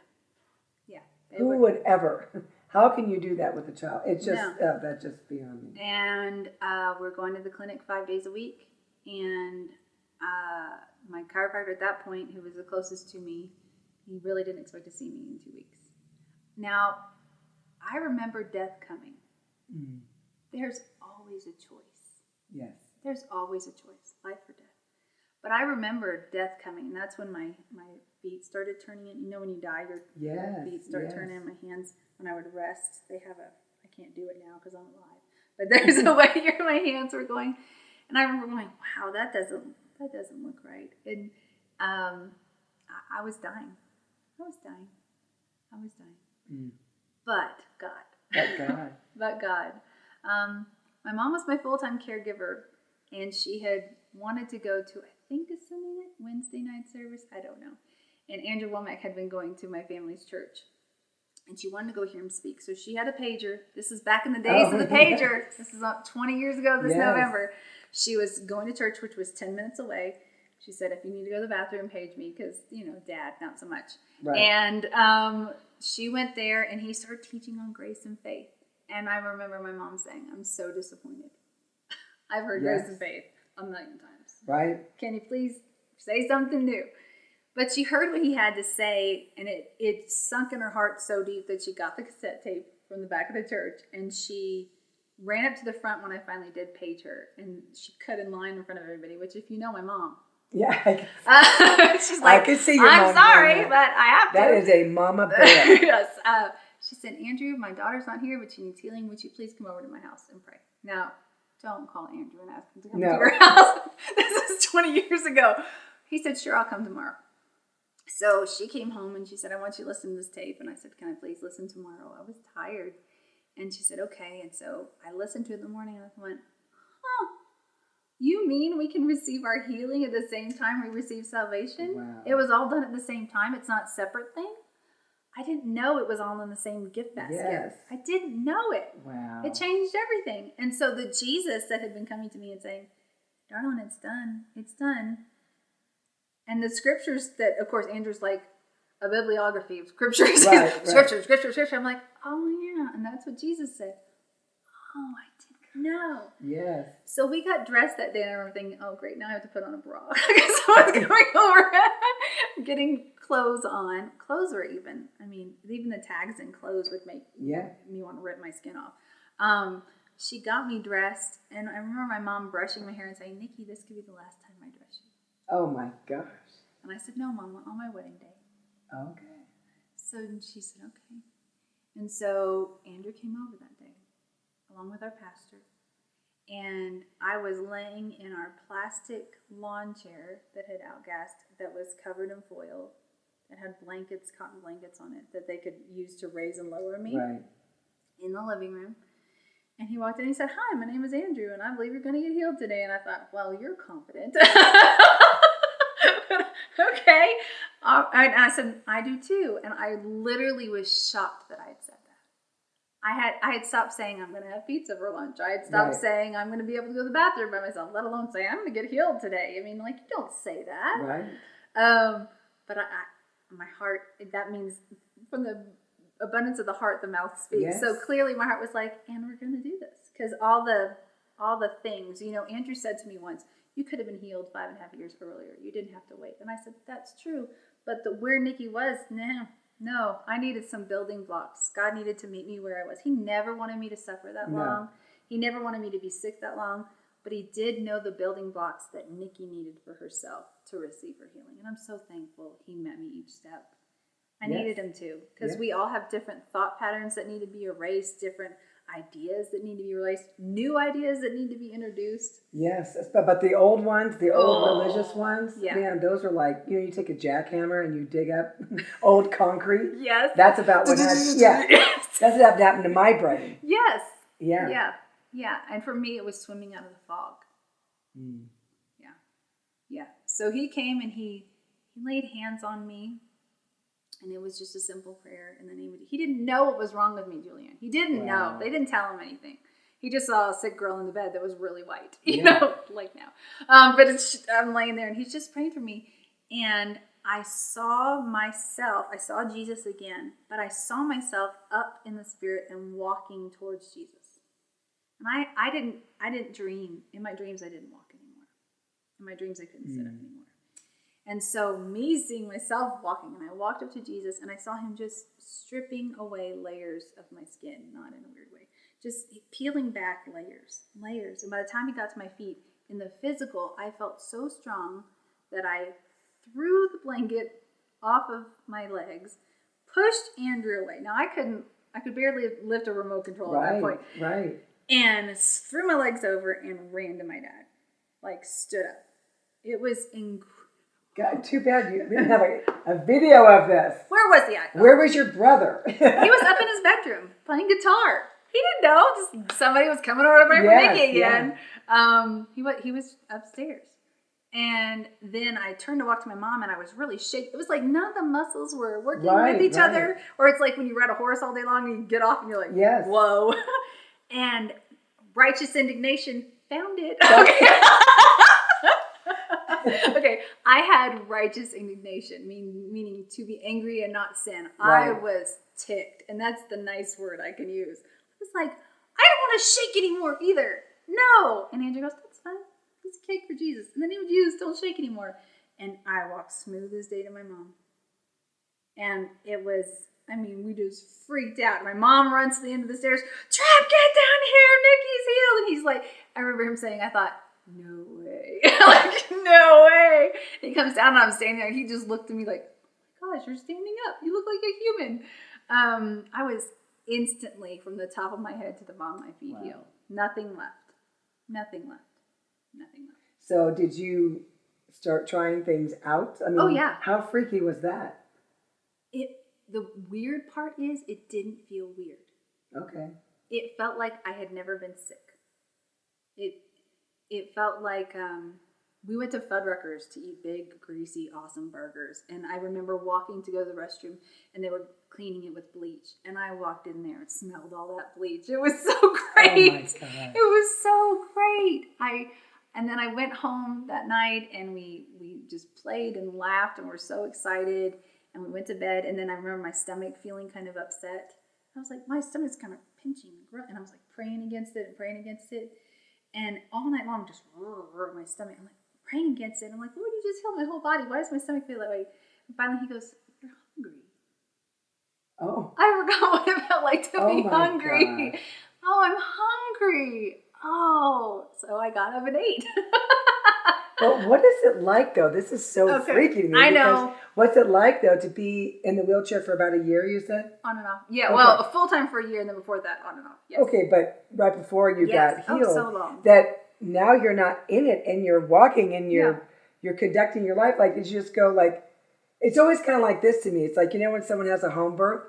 Yeah. Who would ever? How can you do that with a child? It's just, that's just beyond me. And we're going to the clinic 5 days a week. And my chiropractor at that point, who was the closest to me, he really didn't expect to see me in 2 weeks. Now, I remember death coming. Mm. There's always a choice. Yes. There's always a choice, life or death. But I remember death coming, and that's when my feet started turning in. When you die, your feet start turning in. My hands, when I would rest, I can't do it now because I'm alive. But there's a way my hands were going. And I remember going, wow, that doesn't look right. And I was dying. Mm. But God. But God. My mom was my full-time caregiver, and she had wanted to go to, I think, a Sunday night, Wednesday night service. I don't know. And Andrew Wommack had been going to my family's church, and she wanted to go hear him speak. So she had a pager. This is back in the days of the pager. This is 20 years ago this November. She was going to church, which was 10 minutes away. She said, if you need to go to the bathroom, page me, because, Dad, not so much. Right. And she went there, and he started teaching on grace and faith. And I remember my mom saying, I'm so disappointed. I've heard grace and faith a million times. Right. Can you please say something new? But she heard what he had to say, and it sunk in her heart so deep that she got the cassette tape from the back of the church, and she ran up to the front when I finally did page her, and she cut in line in front of everybody, which if you know my mom. Yeah. She's like, I can see your I'm sorry, but I have to. That is a mama bear. Yes. She said, Andrew, my daughter's not here, but she needs healing. Would you please come over to my house and pray? Now, don't call Andrew and ask him to come to your house. This is 20 years ago. He said, sure, I'll come tomorrow. So she came home and she said, I want you to listen to this tape. And I said, can I please listen tomorrow? I was tired. And she said, okay. And so I listened to it in the morning and I went, you mean we can receive our healing at the same time we receive salvation? Wow. It was all done at the same time. It's not a separate thing. I didn't know it was all in the same gift basket. Yes. I didn't know it. Wow. It changed everything. And so the Jesus that had been coming to me and saying, darling, it's done. It's done. And the scriptures that, of course, Andrew's like a bibliography of scriptures. Right, scripture. I'm like, oh, yeah. And that's what Jesus said. Oh, I didn't know. Yes. So we got dressed that day and I remember thinking, oh, great. Now I have to put on a bra. Because someone's coming over. Getting clothes on. Clothes were even. I mean, even the tags in clothes would make me want to rip my skin off. She got me dressed. And I remember my mom brushing my hair and saying, Niki, this could be the last time I dress you. Oh, my gosh. And I said, no, Mama, on my wedding day. Okay. So she said, okay. And so Andrew came over that day, along with our pastor. And I was laying in our plastic lawn chair that had outgassed, that was covered in foil, that had blankets, cotton blankets on it that they could use to raise and lower me in the living room. And he walked in and he said, "Hi, my name is Andrew, and I believe you're going to get healed today." And I thought, well, you're confident. Okay. And I said, "I do too." And I literally was shocked that I had said that. I had stopped saying I'm going to have pizza for lunch. I had stopped saying I'm going to be able to go to the bathroom by myself, let alone say I'm going to get healed today. I mean, like, you don't say that. Right. But my heart, that means from the abundance of the heart, the mouth speaks. Yes. So clearly my heart was like, and we're going to do this. Because all the things, Andrew said to me once, "You could have been healed 5.5 years earlier. You didn't have to wait." And I said, "That's true." But where Niki was, no, I needed some building blocks. God needed to meet me where I was. He never wanted me to suffer that long. He never wanted me to be sick that long. But he did know the building blocks that Niki needed for herself to receive her healing. And I'm so thankful he met me each step. I needed him to, because we all have different thought patterns that need to be erased, different ideas that need to be erased, new ideas that need to be introduced. Yes, but the old ones, the old religious ones, man, those are like, you take a jackhammer and you dig up old concrete. Yes. That's about what happened. That's what happened to my brain. Yes. Yeah. Yeah. And for me, it was swimming out of the fog. Yeah. So he came and he laid hands on me. And it was just a simple prayer in the name of Jesus. He didn't know what was wrong with me, Julieann. He didn't know. They didn't tell him anything. He just saw a sick girl in the bed that was really white, you know, like now. But I'm laying there, and he's just praying for me. And I saw Jesus again, but I saw myself up in the spirit and walking towards Jesus. And I didn't dream. In my dreams, I didn't walk anymore. In my dreams, I couldn't sit up anymore. And so me seeing myself walking, and I walked up to Jesus, and I saw him just stripping away layers of my skin, not in a weird way, just peeling back layers. And by the time he got to my feet, in the physical, I felt so strong that I threw the blanket off of my legs, pushed Andrew away. Now I could barely lift a remote control at that point. Right. And threw my legs over and ran to my dad, like stood up. It was incredible. God, too bad you didn't have a video of this. Where was the iPhone? Where was your brother? He was up in his bedroom playing guitar. He didn't know. Just somebody was coming over to pray for Niki again. He was upstairs. And then I turned to walk to my mom, and I was really shaking. It was like none of the muscles were working with each other. Or it's like when you ride a horse all day long and you get off and you're like, whoa. And righteous indignation found it. Okay, I had righteous indignation, meaning to be angry and not sin. Right. I was ticked, and that's the nice word I can use. I was like, I don't want to shake anymore either. No. And Andrew goes, "That's fine. Piece of cake for Jesus. In the name of Jesus, don't shake anymore." And I walked smooth as day to my mom. And it was, we just freaked out. My mom runs to the end of the stairs, "Trap, get down here. Niki's healed." And he's like, I remember him saying, I thought, "No way." Like, no way. And he comes down and I'm standing there and he just looked at me like, "Oh my gosh, you're standing up. You look like a human." I was instantly from the top of my head to the bottom of my feet healed. Nothing left. So did you start trying things out? How freaky was that? The weird part is it didn't feel weird. Okay. It felt like I had never been sick. It felt like we went to Fuddruckers to eat big, greasy, awesome burgers. And I remember walking to go to the restroom, and they were cleaning it with bleach. And I walked in there and smelled all that bleach. It was so great. Oh my God. It was so great. And then I went home that night, and we just played and laughed, and were so excited. And we went to bed, and then I remember my stomach feeling kind of upset. I was like, my stomach's kind of pinching, and I was like praying against it. And all night long, just my stomach. I'm like praying against it. I'm like, Lord, you just healed my whole body. Why does my stomach feel that way? And finally he goes, "You're hungry." Oh. I forgot what it felt like to be hungry. Gosh. Oh, I'm hungry. Oh, so I got up and ate. Well, what is it like, though? This is so freaky to me. I know. What's it like, though, to be in the wheelchair for about a year, you said? On and off. Yeah, well, full-time for a year, and then before that, on and off. Yes. Okay, but right before you got healed, so long. That now you're not in it, and you're walking, and you're conducting your life. Like, did you just go, like, It's always kind of like this to me. It's like, when someone has a home birth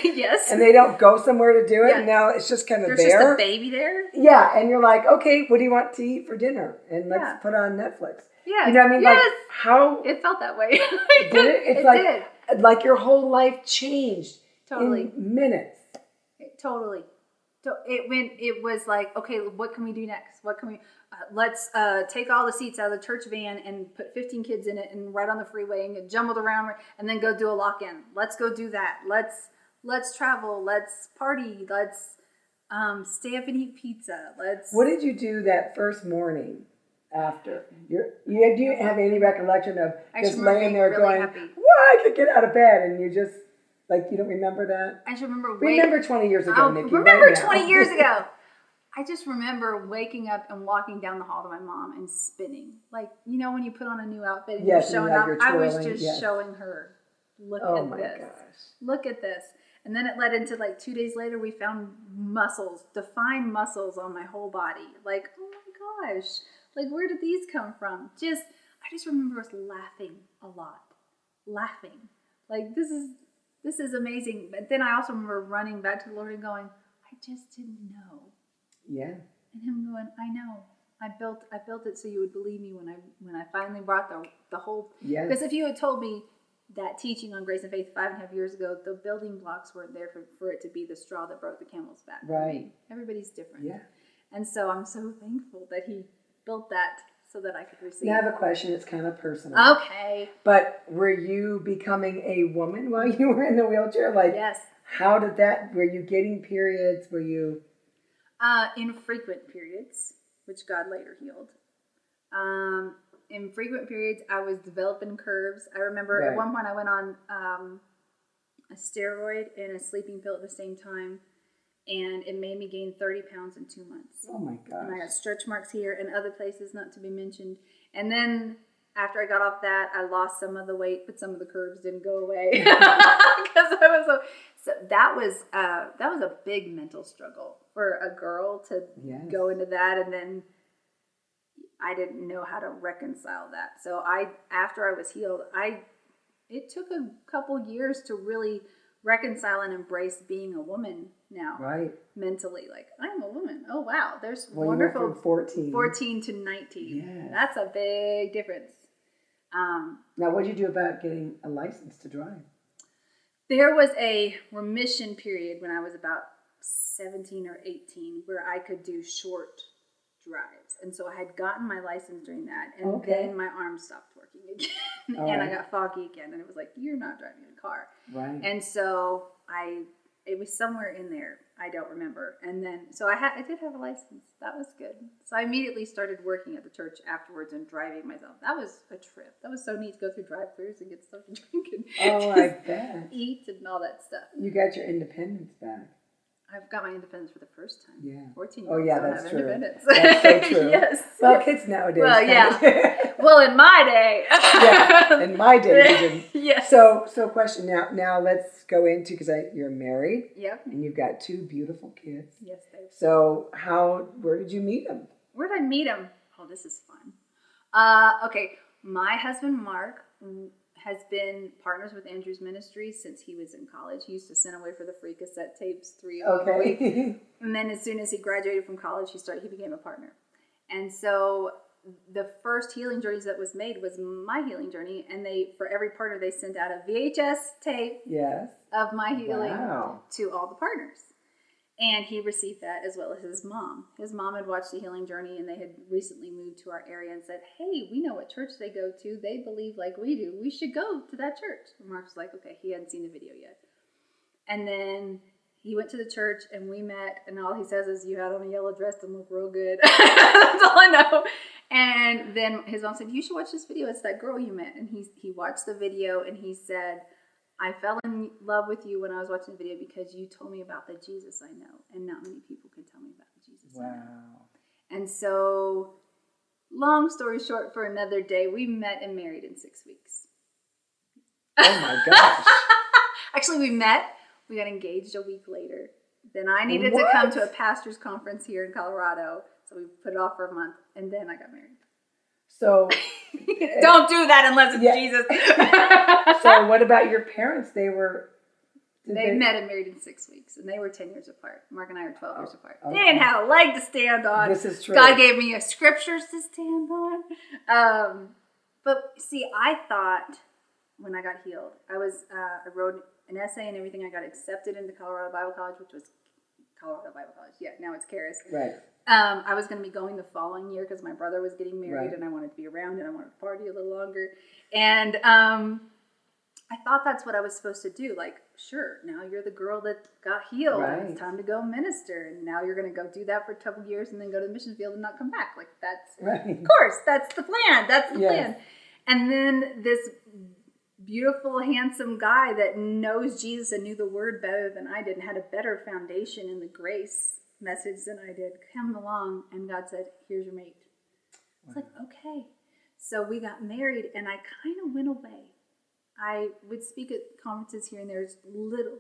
Yes. and they don't go somewhere to do it. Yeah. And now it's just kind of There's there. just a baby there. Yeah. And you're like, okay, what do you want to eat for dinner? And let's put on Netflix. Yeah. You know what I mean? Yes. Like how it felt that way. did it? It's like your whole life changed Totally. in minutes. Totally. It was like, okay, what can we do next? What can we, let's take all the seats out of the church van and put 15 kids in it and right on the freeway and get jumbled around and then go do a lock-in. Let's go do that. Let's travel. Let's party. Let's stay up and eat pizza. What did you do that first morning after? Do you have any recollection of just laying there really going, happy. Well, I could get out of bed, and you just, like, you don't remember that? I just remember 20 years ago, Niki. Remember 20 years ago. I just remember waking up and walking down the hall to my mom and spinning. Like, when you put on a new outfit and you're showing up, I was just showing her, look at this. Gosh. Look at this. And then it led into, like, 2 days later, we found defined muscles on my whole body. Like, oh my gosh. Like, where did these come from? I just remember us laughing a lot. Laughing. Like, this is amazing. But then I also remember running back to the Lord and going, I just didn't know. Yeah. And him going, I know. I built it so you would believe me when I finally brought the whole. Yes. Because if you had told me that teaching on grace and faith 5.5 years ago, the building blocks weren't there for it to be the straw that broke the camel's back. Right. Everybody's different. Yeah. And so I'm so thankful that he built that so that I could receive. Now I have a question. It's kind of personal. Okay. But were you becoming a woman while you were in the wheelchair? Like, yes. How did that? Were you getting periods? Were you? Infrequent periods, which God later healed. In frequent periods, I was developing curves. I remember at one point I went on a steroid and a sleeping pill at the same time. And it made me gain 30 pounds in 2 months. Oh, my gosh. And I got stretch marks here and other places not to be mentioned. And then after I got off that, I lost some of the weight, but some of the curves didn't go away. Because I was so that was a big mental struggle for a girl to go into that. And then I didn't know how to reconcile that. So after I was healed, it took a couple years to really reconcile and embrace being a woman now. Right. Mentally. Like, I'm a woman. Oh, wow. There's wonderful. You went from 14 to 19. Yeah. That's a big difference. Now, what did you do about getting a license to drive? There was a remission period when I was about 17 or 18 where I could do short drives. And so I had gotten my license during that. And then my arm stopped working again. And I got foggy again. And it was like, you're not driving a car. Right. And so it was somewhere in there. I don't remember. And then, so I did have a license. That was good. So I immediately started working at the church afterwards and driving myself. That was a trip. That was so neat to go through drive-thrus and get stuff to drink and I bet. Eat and all that stuff. You got your independence back. I've got my independence for the first time. Yeah. 14 years. Oh, yeah, that's true. Independence. That's so true. Yes. Well, kids nowadays. Well, yeah. Well, in my day. Yeah, in my day, you didn't. Yes. So question. Now let's go into, because you're married. Yep. And you've got 2 beautiful kids. Yes, they are. So where did you meet them? Where did I meet them? Oh, this is fun. Okay. My husband, Mark, has been partners with Andrew's Ministries since he was in college. He used to send away for the free cassette tapes 3 of them a week. And then as soon as he graduated from college, he became a partner. And so the first healing journeys that was made was my healing journey. And for every partner, they sent out a VHS tape of my healing to all the partners. And he received that as well as his mom. His mom had watched the healing journey, and they had recently moved to our area and said, hey, we know what church they go to. They believe like we do. We should go to that church. And Mark was like, okay, he hadn't seen the video yet. And then he went to the church, and we met, and all he says is, you had on a yellow dress and look real good. That's all I know. And then his mom said, you should watch this video. It's that girl you met. And he watched the video, and he said, I fell in love with you when I was watching the video because you told me about the Jesus I know, and not many people can tell me about the Jesus I know. And so, long story short, for another day, we met and married in 6 weeks. Oh my gosh. Actually, we got engaged a week later. Then I needed to come to a pastor's conference here in Colorado, so we put it off for a month, and then I got married. So don't do that unless it's Jesus. So what about your parents? They met and married in 6 weeks, and they were 10 years apart. Mark and I are 12 years apart. Okay. They didn't have a leg to stand on. This is true. God gave me a scriptures to stand on. But see, I thought when I got healed, I wrote an essay and everything. I got accepted into Colorado Bible College, which was Colorado Bible College. Yeah, now it's Charis. Right. I was going to be going the following year because my brother was getting married, right. and I wanted to be around and I wanted to party a little longer. And I thought that's what I was supposed to do. Like, sure, now you're the girl that got healed. Right. And it's time to go minister. And now you're going to go do that for a couple years and then go to the mission field and not come back. Like, that's, right. Of course, that's the plan. That's the yes. plan. And then this beautiful, handsome guy that knows Jesus and knew the word better than I did and had a better foundation in the grace message than I did come along, and God said, here's your mate. It's like, okay. So we got married, and I kind of went away. I would speak at conferences here and there's little,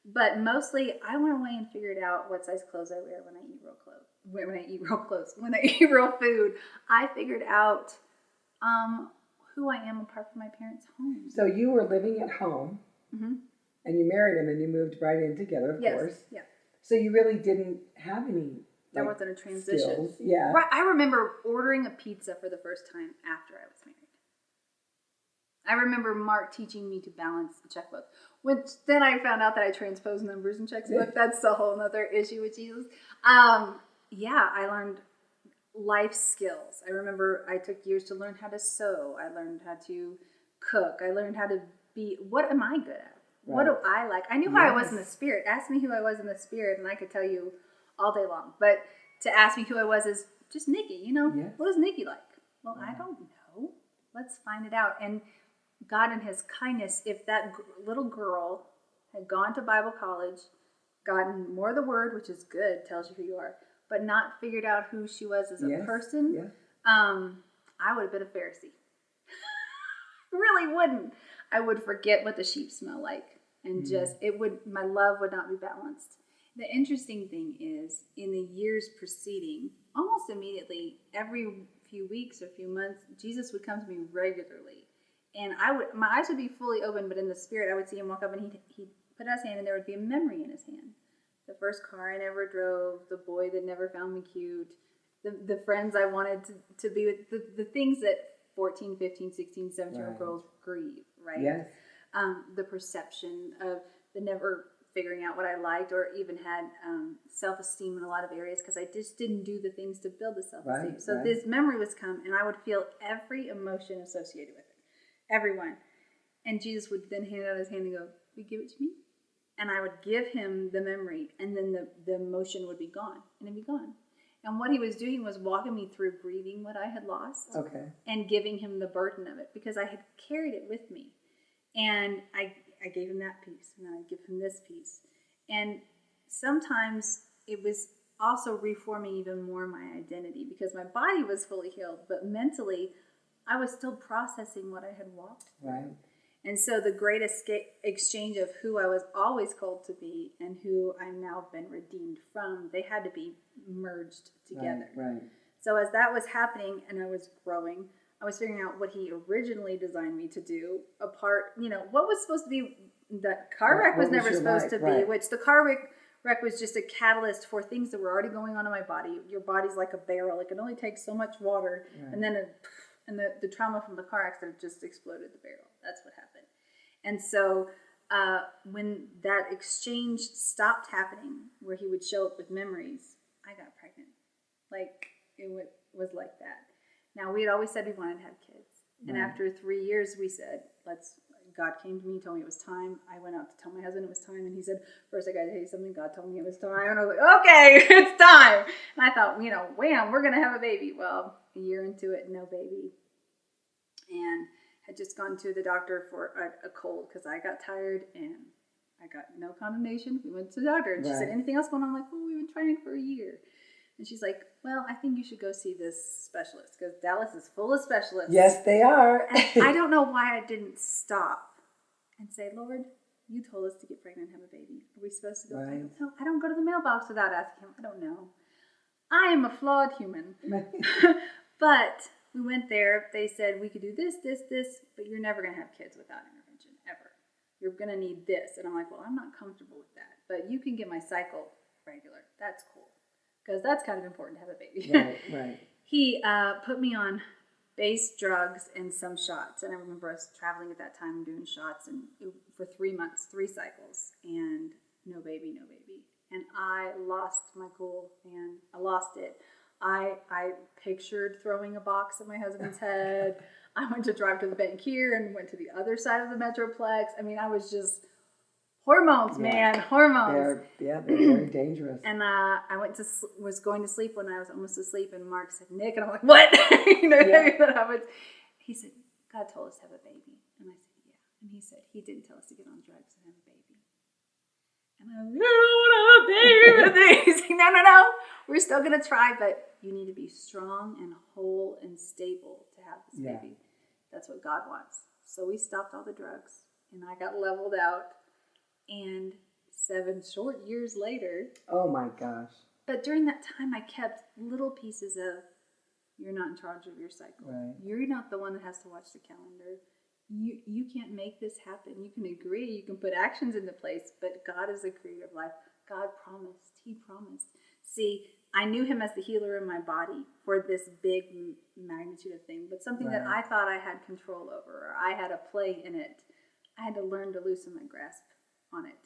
but mostly I went away and figured out what size clothes I wear when I eat real clothes. When I eat real food, I figured out who I am apart from my parents' home. So you were living at home, mm-hmm. and you married him, and you moved right in together, of course. Yeah. So you really didn't have any. There wasn't a transition. Skills. Yeah. Right. I remember ordering a pizza for the first time after I was married. I remember Mark teaching me to balance the checkbook, which then I found out that I transpose numbers in checkbook. That's a whole other issue with Jesus. Yeah, I learned life skills. I remember I took years to learn how to sew. I learned how to cook. I learned how to be, what am I good at? Right. What do I like? I knew who I was in the spirit. Ask me who I was in the spirit, and I could tell you all day long. But to ask me who I was is just Niki, What is Niki like? Well, I don't know. Let's find it out. And God in his kindness, if that little girl had gone to Bible college, gotten more of the word, which is good, tells you who you are, but not figured out who she was as a person, I would have been a Pharisee. Really wouldn't. I would forget what the sheep smell like, and my love would not be balanced. The interesting thing is, in the years preceding, almost immediately, every few weeks or few months, Jesus would come to me regularly. And my eyes would be fully open, but in the spirit, I would see him walk up, and he'd put out his hand, and there would be a memory in his hand. The first car I never drove, the boy that never found me cute, the friends I wanted to be with, the things that 14, 15, 16, 17-year-old girls grieve, right? Yes. The perception of the never figuring out what I liked, or even had self-esteem in a lot of areas because I just didn't do the things to build the self-esteem. Right, so this memory was come, and I would feel every emotion associated with it. Everyone. And Jesus would then hand out his hand and go, "Will you give it to me?" And I would give him the memory, and then the emotion would be gone, and it'd be gone. And what he was doing was walking me through grieving what I had lost, and giving him the burden of it, because I had carried it with me. And I gave him that piece, and then I'd give him this piece. And sometimes it was also reforming even more my identity, because my body was fully healed, but mentally I was still processing what I had walked through. Right. And so the great exchange of who I was always called to be and who I've now been redeemed from, they had to be merged together. Right. So as that was happening and I was growing, I was figuring out what he originally designed me to do. What was supposed to be, the car wreck was never supposed to be, which the car wreck was just a catalyst for things that were already going on in my body. Your body's like a barrel. It can only take so much water. Right. And then the trauma from the car accident just exploded the barrel. That's what happened. And so when that exchange stopped happening, where he would show up with memories, I got pregnant. Like, it was like that. Now, we had always said we wanted to have kids. And after 3 years, we said, God came to me, told me it was time. I went out to tell my husband it was time, and he said, "First, I got to tell you something. God told me it was time." And I was like, "Okay, it's time." And I thought, wham, we're going to have a baby. Well, a year into it, no baby. And had just gone to the doctor for a cold because I got tired and I got no condemnation. We went to the doctor, and she said, "Anything else going on?" I'm like, "Well, we've been trying for a year." And she's like, "Well, I think you should go see this specialist because Dallas is full of specialists." Yes, they are. And I don't know why I didn't stop and say, "Lord, you told us to get pregnant and have a baby. Are we supposed to go?" Right. I don't go to the mailbox without asking him. I don't know. I am a flawed human. But we went there. They said we could do this, but you're never going to have kids without intervention, ever. You're going to need this. And I'm like, well, I'm not comfortable with that. But you can get my cycle regular. That's cool. Because that's kind of important to have a baby. Right. He put me on base drugs and some shots. And I remember us traveling at that time doing shots and for 3 months, 3 cycles, and no baby. And I lost my cool, man. I lost it. I pictured throwing a box at my husband's head. I went to drive to the bank here and went to the other side of the Metroplex. I mean, I was just hormones, man, hormones. They're very dangerous. And I was going to sleep when I was almost asleep, and Mark said, "Nick," and I'm like, "What?" That happens. He said, "God told us to have a baby," and I said, "Yeah," and he said, "He didn't tell us to get on drugs and have a baby." And I was like, "I don't want to have a baby with me." He's like, "No, we're still gonna try, but you need to be strong and whole and stable to have this baby. That's what God wants." So we stopped all the drugs, and I got leveled out. And 7 short years later. Oh my gosh. But during that time, I kept little pieces of, you're not in charge of your cycle. Right. You're not the one that has to watch the calendar. You can't make this happen. You can agree. You can put actions into place. But God is the creator of life. God promised. He promised. See, I knew him as the healer in my body for this big magnitude of thing. But something that I thought I had control over, or I had a play in it, I had to learn to loosen my grasp on it.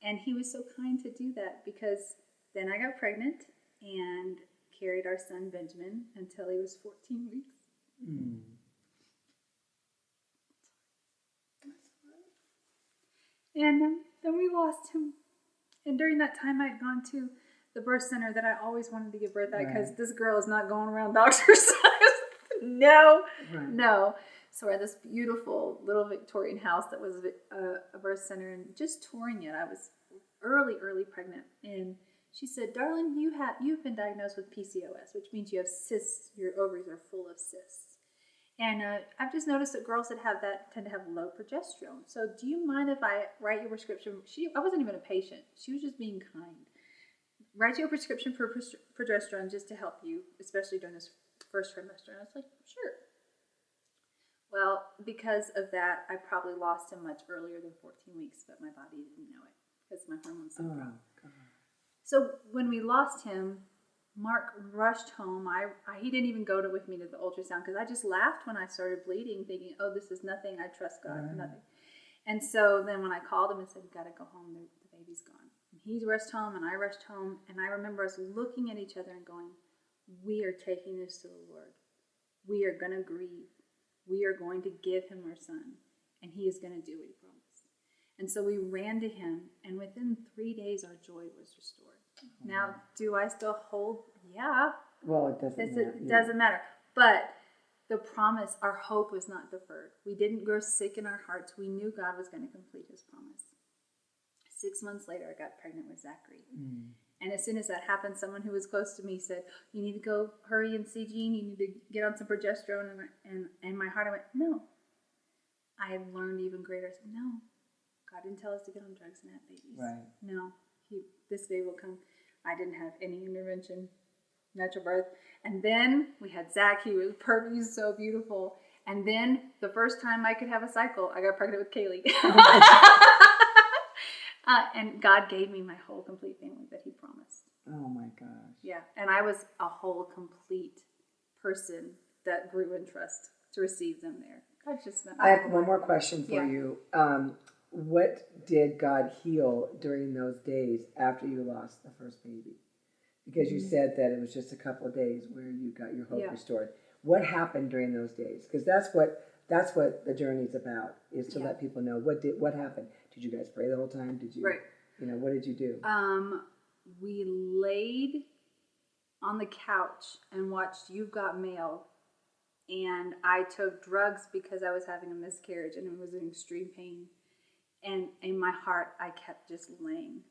And he was so kind to do that, because then I got pregnant and carried our son Benjamin until he was 14 weeks. And then we lost him. And during that time, I had gone to the birth center that I always wanted to give birth at, because this girl is not going around doctors. No. So we're at this beautiful little Victorian house that was a birth center, and just touring it. I was early pregnant, and she said, "Darling, you've been diagnosed with PCOS, which means you have cysts. Your ovaries are full of cysts." And I've just noticed that girls that have that tend to have low progesterone. So do you mind if I write your prescription? I wasn't even a patient. She was just being kind. Write you a prescription for progesterone just to help you, especially during this first trimester. And I was like, sure. Well, because of that, I probably lost him much earlier than 14 weeks, but my body didn't know it because my hormones didn't grow. So when we lost him, Mark rushed home. He didn't even go with me to the ultrasound, because I just laughed when I started bleeding, thinking, oh, this is nothing. I trust God, nothing. And so then when I called him and said, "You got to go home, the baby's gone." And he rushed home and I rushed home, and I remember us looking at each other and going, we are taking this to the Lord. We are going to grieve. We are going to give him our son, and he is going to do what he promised. And so we ran to him, and within 3 days, our joy was restored. Now, do I still hold? Yeah. Well, it doesn't matter. It doesn't matter. But the promise, our hope was not deferred. We didn't grow sick in our hearts. We knew God was going to complete his promise. 6 months later, I got pregnant with Zachary. And as soon as that happened, someone who was close to me said, "You need to go hurry and see Jean. You need to get on some progesterone." And my heart, I went, no. I had learned even greater. I said, no, God didn't tell us to get on drugs and have babies. Right. No, this day will come. I didn't have any intervention, natural birth. And then we had Zach. He was perfect. He was so beautiful. And then the first time I could have a cycle, I got pregnant with Kaylee. And God gave me my whole complete family that he promised. Oh my gosh. Yeah. And I was a whole complete person that grew in trust to receive them there. God just meant. I have one more question for you. What did God heal during those days after you lost the first baby? Because you said that it was just a couple of days where you got your hope restored. What happened during those days? Because that's what the journey's about, is to let people know what happened. Did you guys pray the whole time? Did you? Right. What did you do? We laid on the couch and watched You've Got Mail, and I took drugs because I was having a miscarriage and it was in extreme pain. And in my heart, I kept just laying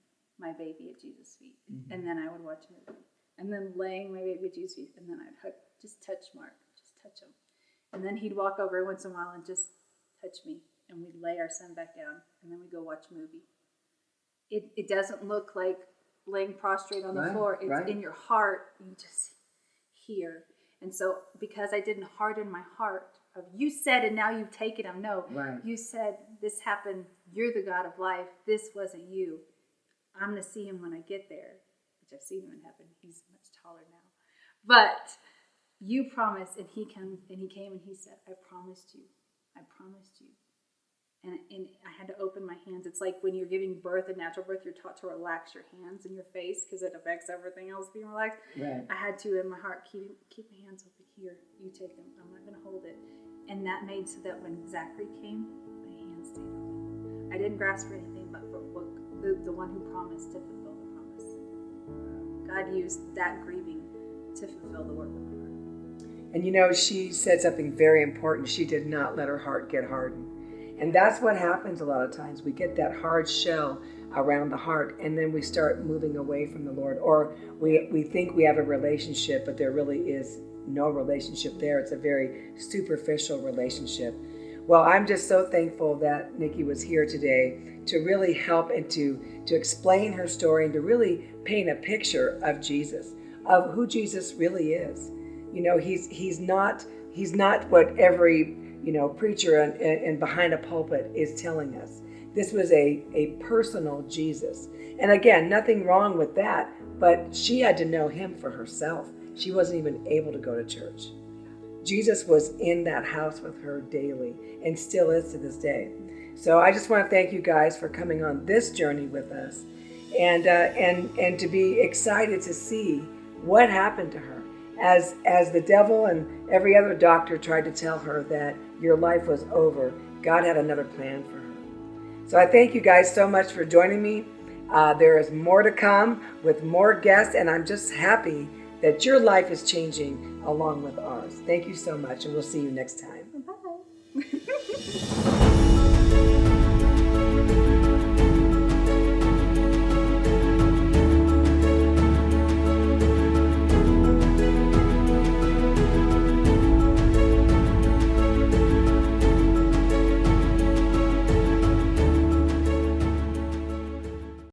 my baby at Jesus' feet, and then I would watch a movie, and then laying my baby at Jesus' feet, and then I'd just touch Mark, just touch him, and then he'd walk over once in a while and just touch me, and we'd lay our son back down, and then we'd go watch a movie. It doesn't look like laying prostrate on the floor. It's in your heart. You just hear. And so because I didn't harden my heart of you said and now you've taken him. No, right. You said this happened. You're the God of life. This wasn't you. I'm going to see him when I get there, which I've seen him in heaven. He's much taller now. But you promised, and he came and he said, I promised you. I promised you. And I had to open my hands. It's like when you're giving birth, a natural birth, you're taught to relax your hands and your face because it affects everything else being relaxed. Right. I had to, in my heart, keep my hands over here. You take them. I'm not going to hold it. And that made so that when Zachary came, my hands stayed open. I didn't grasp for anything but for what the one who promised to fulfill the promise. God used that grieving to fulfill the work of my heart. And you know, she said something very important. She did not let her heart get hardened. And that's what happens a lot of times. We get that hard shell around the heart, and then we start moving away from the Lord. Or we think we have a relationship, but there really is no relationship there. It's a very superficial relationship. Well, I'm just so thankful that Niki was here today to really help and to explain her story and to really paint a picture of Jesus, of who Jesus really is. You know, he's not what every preacher and behind a pulpit is telling us. This was a personal Jesus. And again, nothing wrong with that, but she had to know him for herself. She wasn't even able to go to church. Jesus was in that house with her daily and still is to this day. So I just want to thank you guys for coming on this journey with us and to be excited to see what happened to her as the devil and every other doctor tried to tell her that your life was over. God had another plan for her. So I thank you guys so much for joining me. There is more to come with more guests, and I'm just happy that your life is changing along with ours. Thank you so much, and we'll see you next time.